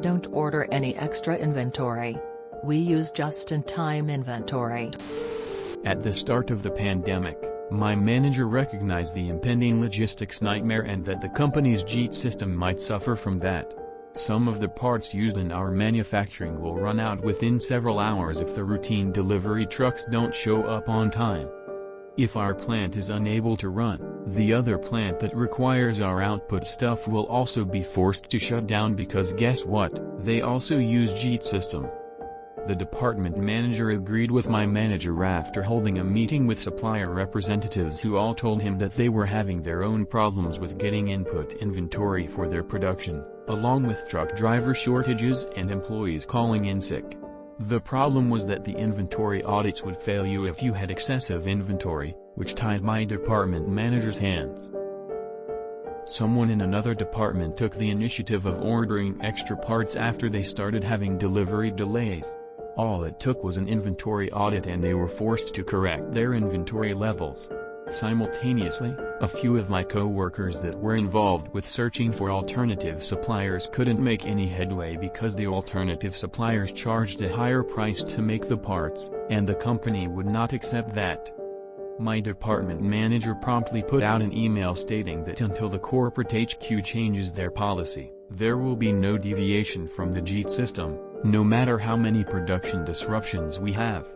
Don't order any extra inventory. We use just-in-time inventory. At the start of the pandemic, my manager recognized the impending logistics nightmare and that the company's JIT system might suffer from that. Some of the parts used in our manufacturing will run out within several hours if the routine delivery trucks don't show up on time. If our plant is unable to run, the other plant that requires our output stuff will also be forced to shut down because guess what, they also use JIT system. The department manager agreed with my manager after holding a meeting with supplier representatives who all told him that they were having their own problems with getting input inventory for their production, along with truck driver shortages and employees calling in sick. The problem was that the inventory audits would fail you if you had excessive inventory, which tied my department manager's hands. Someone in another department took the initiative of ordering extra parts after they started having delivery delays. All it took was an inventory audit and they were forced to correct their inventory levels. Simultaneously, a few of my co-workers that were involved with searching for alternative suppliers couldn't make any headway because the alternative suppliers charged a higher price to make the parts, and the company would not accept that. My department manager promptly put out an email stating that until the corporate HQ changes their policy, there will be no deviation from the JIT system, no matter how many production disruptions we have.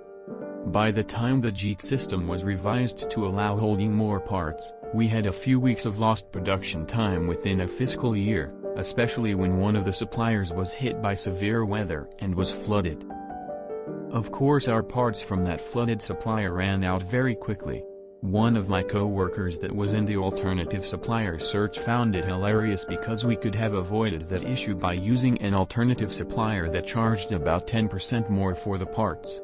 By the time the JIT system was revised to allow holding more parts, we had a few weeks of lost production time within a fiscal year, especially when one of the suppliers was hit by severe weather and was flooded. Of course our parts from that flooded supplier ran out very quickly. One of my co-workers that was in the alternative supplier search found it hilarious because we could have avoided that issue by using an alternative supplier that charged about 10% more for the parts.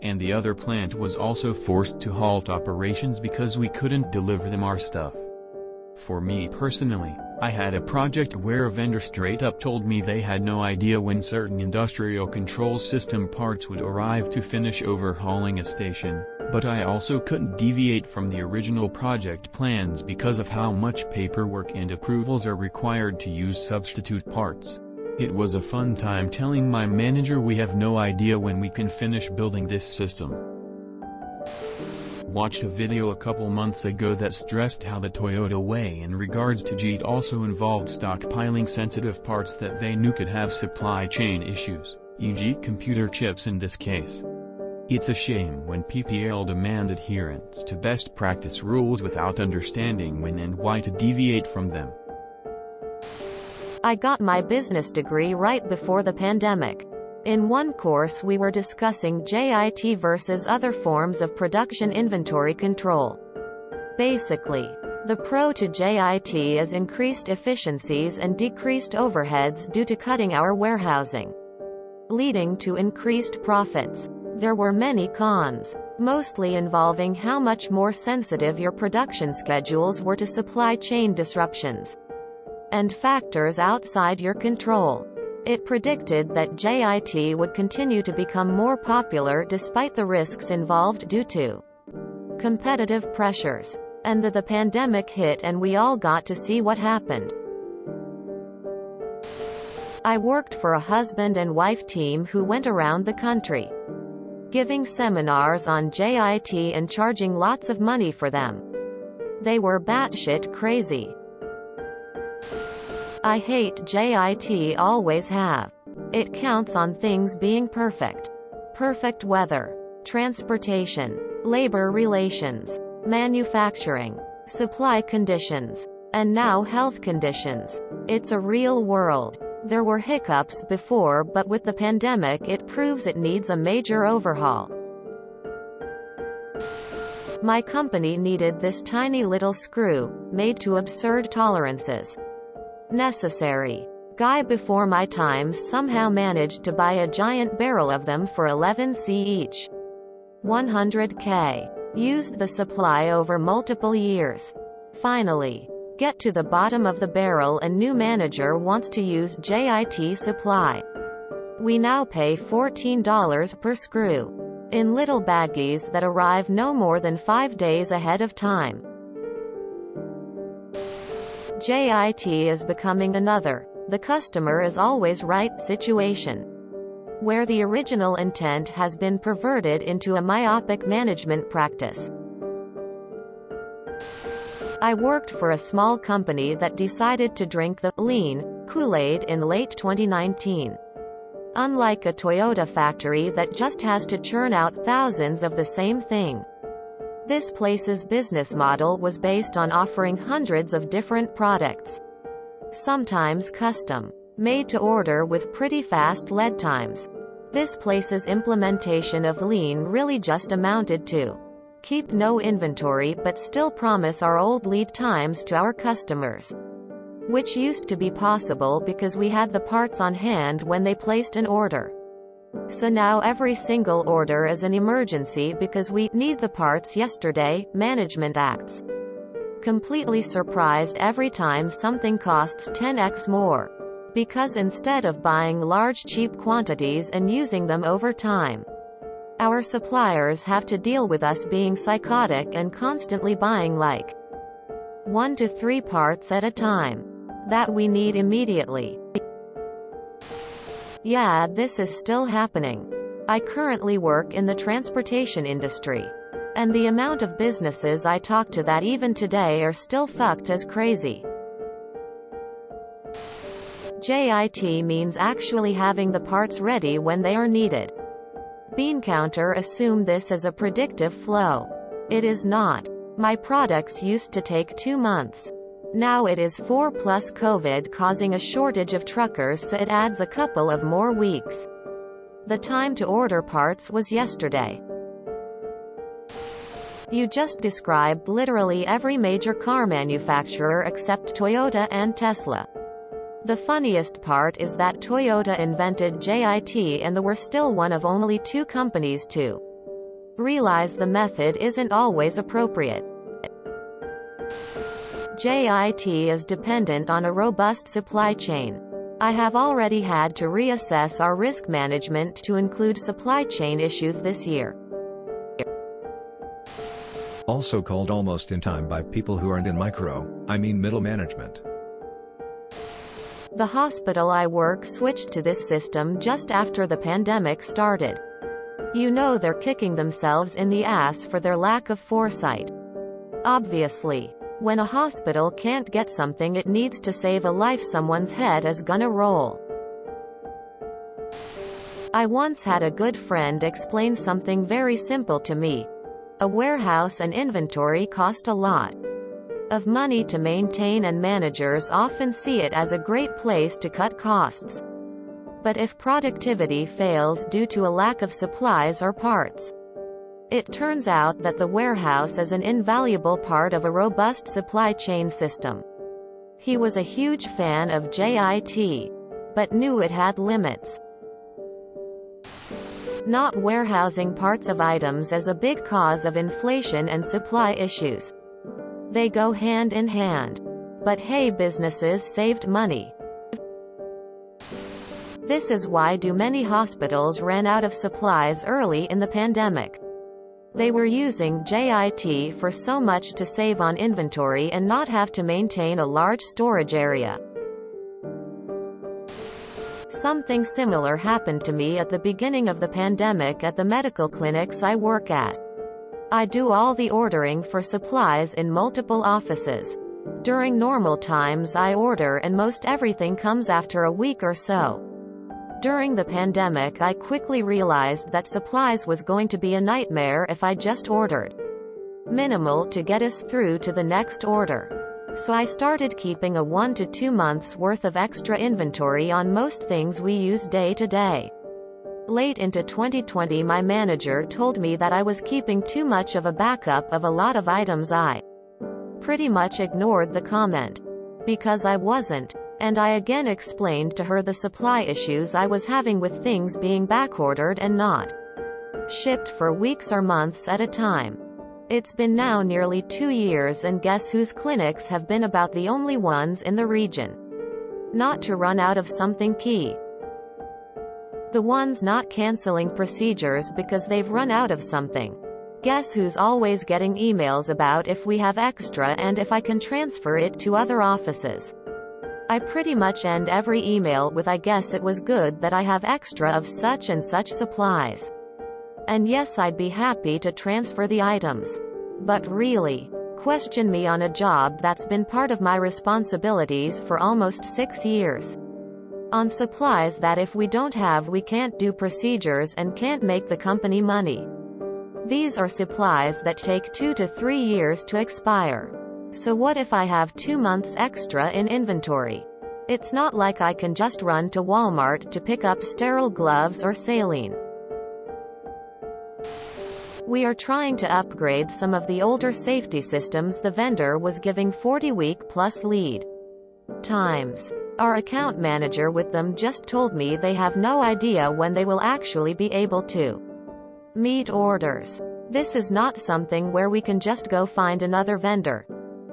And the other plant was also forced to halt operations because we couldn't deliver them our stuff. For me personally, I had a project where a vendor straight up told me they had no idea when certain industrial control system parts would arrive to finish overhauling a station, but I also couldn't deviate from the original project plans because of how much paperwork and approvals are required to use substitute parts. It was a fun time telling my manager we have no idea when we can finish building this system. Watched a video a couple months ago that stressed how the Toyota way in regards to JIT also involved stockpiling sensitive parts that they knew could have supply chain issues, e.g. computer chips in this case. It's a shame when PPL demand adherence to best practice rules without understanding when and why to deviate from them. I got my business degree right before the pandemic. In one course we were discussing JIT versus other forms of production inventory control. Basically, the pro to JIT is increased efficiencies and decreased overheads due to cutting our warehousing, leading to increased profits. There were many cons, mostly involving how much more sensitive your production schedules were to supply chain disruptions and factors outside your control. It predicted that JIT would continue to become more popular despite the risks involved due to competitive pressures. And the pandemic hit and we all got to see what happened. I worked for a husband and wife team who went around the country, giving seminars on JIT and charging lots of money for them. They were batshit crazy. I hate JIT, always have. It counts on things being perfect. Perfect weather, transportation, labor relations, manufacturing, supply conditions, and now health conditions. It's a real world. There were hiccups before, but with the pandemic it proves it needs a major overhaul. My company needed this tiny little screw, made to absurd tolerances. Necessary. Guy before my time somehow managed to buy a giant barrel of them for 11C each. 100K. Used the supply over multiple years. Finally, get to the bottom of the barrel and new manager wants to use JIT supply. We now pay $14 per screw, in little baggies that arrive no more than 5 days ahead of time. JIT is becoming another the customer is always right situation, where the original intent has been perverted into a myopic management practice. I worked for a small company that decided to drink the lean Kool-Aid in late 2019. Unlike a Toyota factory that just has to churn out thousands of the same thing, this place's business model was based on offering hundreds of different products, sometimes custom made to order with pretty fast lead times. This place's implementation of lean really just amounted to keep no inventory but still promise our old lead times to our customers, which used to be possible because we had the parts on hand when they placed an order. So now every single order is an emergency because we need the parts yesterday. Management acts completely surprised every time something costs 10x more, because instead of buying large cheap quantities and using them over time, our suppliers have to deal with us being psychotic and constantly buying like 1 to 3 parts at a time that we need immediately. Yeah, this is still happening. I currently work in the transportation industry, and the amount of businesses I talk to that even today are still fucked as crazy. JIT means actually having the parts ready when they are needed. Beancounter assumed this as a predictive flow. It is not. My products used to take 2 months. Now it is 4 plus COVID causing a shortage of truckers, so it adds a couple of more weeks. The time to order parts was yesterday. You just described literally every major car manufacturer except Toyota and Tesla. The funniest part is that Toyota invented JIT and they were still one of only 2 companies to realize the method isn't always appropriate. JIT is dependent on a robust supply chain. I have already had to reassess our risk management to include supply chain issues this year. Also called almost in time by people who aren't in middle management. The hospital I work switched to this system just after the pandemic started. You know, they're kicking themselves in the ass for their lack of foresight. Obviously, when a hospital can't get something it needs to save a life, someone's head is gonna roll. I once had a good friend explain something very simple to me. A warehouse and inventory cost a lot of money to maintain, and managers often see it as a great place to cut costs. But if productivity fails due to a lack of supplies or parts, it turns out that the warehouse is an invaluable part of a robust supply chain system. He was a huge fan of JIT, but knew it had limits. Not warehousing parts of items is a big cause of inflation and supply issues. They go hand in hand. But hey, businesses saved money. This is why many hospitals ran out of supplies early in the pandemic. They were using JIT for so much to save on inventory and not have to maintain a large storage area. Something similar happened to me at the beginning of the pandemic at the medical clinics I work at. I do all the ordering for supplies in multiple offices. During normal times I order and most everything comes after a week or so. During the pandemic I quickly realized that supplies was going to be a nightmare if I just ordered minimal to get us through to the next order. So I started keeping a 1 to 2 months worth of extra inventory on most things we use day to day. Late into 2020 my manager told me that I was keeping too much of a backup of a lot of items. I pretty much ignored the comment, because I wasn't, and I again explained to her the supply issues I was having with things being backordered and not shipped for weeks or months at a time. It's been now nearly 2 years, and guess whose clinics have been about the only ones in the region not to run out of something key. The ones not canceling procedures because they've run out of something. Guess who's always getting emails about if we have extra and if I can transfer it to other offices. I pretty much end every email with "I guess it was good that I have extra of such and such supplies. And yes, I'd be happy to transfer the items. But really, question me on a job that's been part of my responsibilities for almost 6 years. On supplies that if we don't have, we can't do procedures and can't make the company money. These are supplies that take 2 to 3 years to expire. So what if I have 2 months extra in inventory? It's not like I can just run to Walmart to pick up sterile gloves or saline. We are trying to upgrade some of the older safety systems. The vendor was giving 40-week plus lead times. Our account manager with them just told me they have no idea when they will actually be able to meet orders. This is not something where we can just go find another vendor.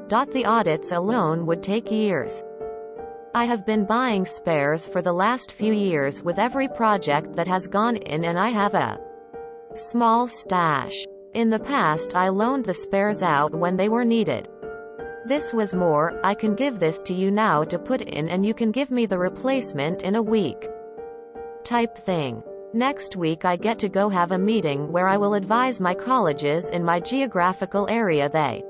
The audits alone would take years. I have been buying spares for the last few years with every project that has gone in, and I have a small stash. In the past, I loaned the spares out when they were needed. This was more, I can give this to you now to put in and you can give me the replacement in a week type thing. Next week I get to go have a meeting where I will advise my colleges in my geographical area they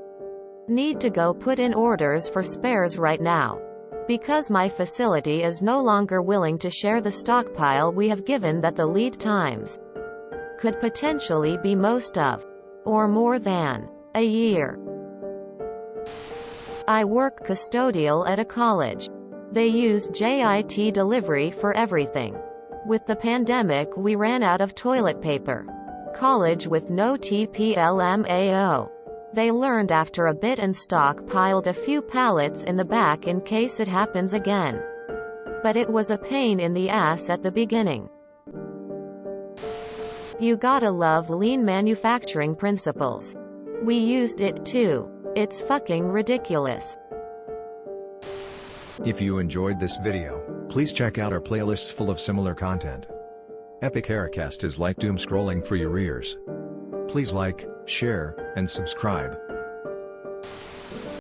need to go put in orders for spares right now. Because my facility is no longer willing to share the stockpile we have, given that the lead times could potentially be most of, or more than, a year. I work custodial at a college. They use JIT delivery for everything. With the pandemic, we ran out of toilet paper. College with no TPLMAO. They learned after a bit and stockpiled a few pallets in the back in case it happens again. But it was a pain in the ass at the beginning. You gotta love lean manufacturing principles. We used it too. It's fucking ridiculous. If you enjoyed this video, please check out our playlists full of similar content. Epic Haircast is like doom scrolling for your ears. Please like, share, and subscribe.